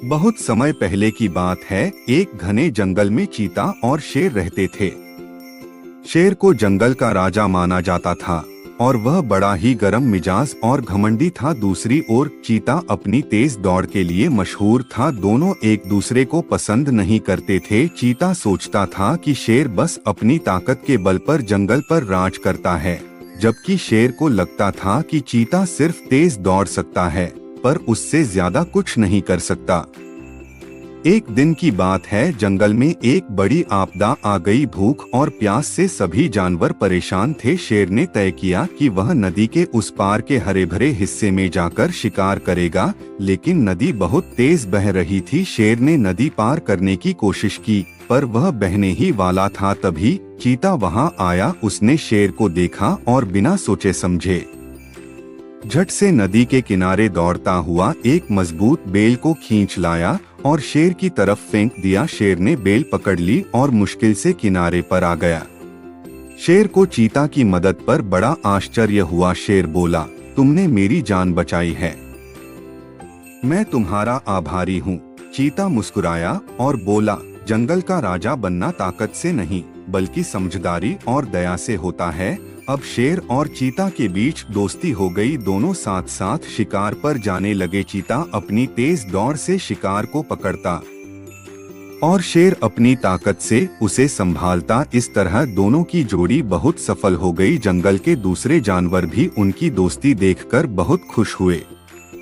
बहुत समय पहले की बात है। एक घने जंगल में चीता और शेर रहते थे। शेर को जंगल का राजा माना जाता था और वह बड़ा ही गर्म मिजाज और घमंडी था। दूसरी ओर चीता अपनी तेज दौड़ के लिए मशहूर था। दोनों एक दूसरे को पसंद नहीं करते थे। चीता सोचता था कि शेर बस अपनी ताकत के बल पर जंगल पर राज करता है, जबकि शेर को लगता था कि चीता सिर्फ तेज दौड़ सकता है पर उससे ज्यादा कुछ नहीं कर सकता। एक दिन की बात है, जंगल में एक बड़ी आपदा आ गई। भूख और प्यास से सभी जानवर परेशान थे। शेर ने तय किया कि वह नदी के उस पार के हरे भरे हिस्से में जाकर शिकार करेगा, लेकिन नदी बहुत तेज बह रही थी। शेर ने नदी पार करने की कोशिश की पर वह बहने ही वाला था। तभी चीता वहां आया। उसने शेर को देखा और बिना सोचे समझे झट से नदी के किनारे दौड़ता हुआ एक मजबूत बेल को खींच लाया और शेर की तरफ फेंक दिया। शेर ने बेल पकड़ ली और मुश्किल से किनारे पर आ गया। शेर को चीता की मदद पर बड़ा आश्चर्य हुआ। शेर बोला, तुमने मेरी जान बचाई है, मैं तुम्हारा आभारी हूँ। चीता मुस्कुराया और बोला, जंगल का राजा बनना ताकत से नहीं बल्कि समझदारी और दया से होता है। अब शेर और चीता के बीच दोस्ती हो गई। दोनों साथ साथ शिकार पर जाने लगे। चीता अपनी तेज दौड़ से शिकार को पकड़ता और शेर अपनी ताकत से उसे संभालता। इस तरह दोनों की जोड़ी बहुत सफल हो गई। जंगल के दूसरे जानवर भी उनकी दोस्ती देखकर बहुत खुश हुए।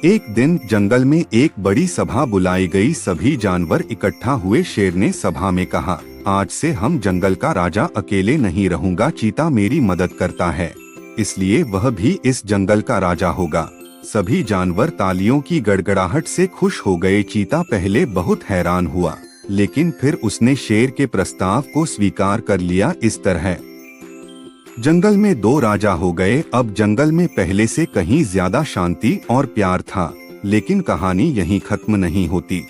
एक दिन जंगल में एक बड़ी सभा बुलाई गई। सभी जानवर इकट्ठा हुए। शेर ने सभा में कहा, आज से हम जंगल का राजा अकेले नहीं रहूंगा। चीता मेरी मदद करता है, इसलिए वह भी इस जंगल का राजा होगा। सभी जानवर तालियों की गड़गड़ाहट से खुश हो गए। चीता पहले बहुत हैरान हुआ, लेकिन फिर उसने शेर के प्रस्ताव को स्वीकार कर लिया। इस तरह जंगल में दो राजा हो गए। अब जंगल में पहले से कहीं ज्यादा शांति और प्यार था। लेकिन कहानी यहीं खत्म नहीं होती।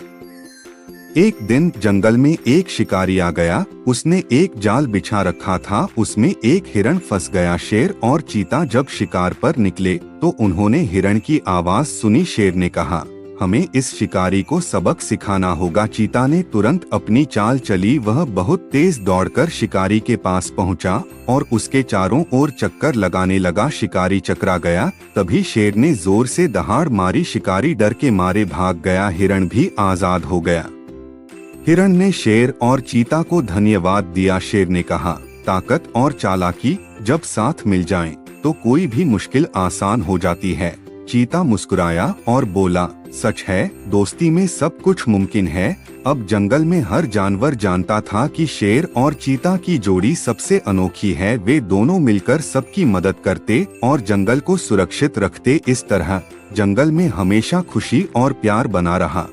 एक दिन जंगल में एक शिकारी आ गया। उसने एक जाल बिछा रखा था, उसमें एक हिरण फंस गया। शेर और चीता जब शिकार पर निकले तो उन्होंने हिरण की आवाज सुनी। शेर ने कहा, हमें इस शिकारी को सबक सिखाना होगा। चीता ने तुरंत अपनी चाल चली। वह बहुत तेज दौड़कर शिकारी के पास पहुंचा और उसके चारों ओर चक्कर लगाने लगा। शिकारी चकरा गया। तभी शेर ने जोर से दहाड़ मारी। शिकारी डर के मारे भाग गया। हिरण भी आजाद हो गया। हिरण ने शेर और चीता को धन्यवाद दिया। शेर ने कहा, ताकत और चालाकी जब साथ मिल जाएं, तो कोई भी मुश्किल आसान हो जाती है। चीता मुस्कुराया और बोला, सच है, दोस्ती में सब कुछ मुमकिन है। अब जंगल में हर जानवर जानता था कि शेर और चीता की जोड़ी सबसे अनोखी है। वे दोनों मिलकर सबकी मदद करते और जंगल को सुरक्षित रखते। इस तरह जंगल में हमेशा खुशी और प्यार बना रहा।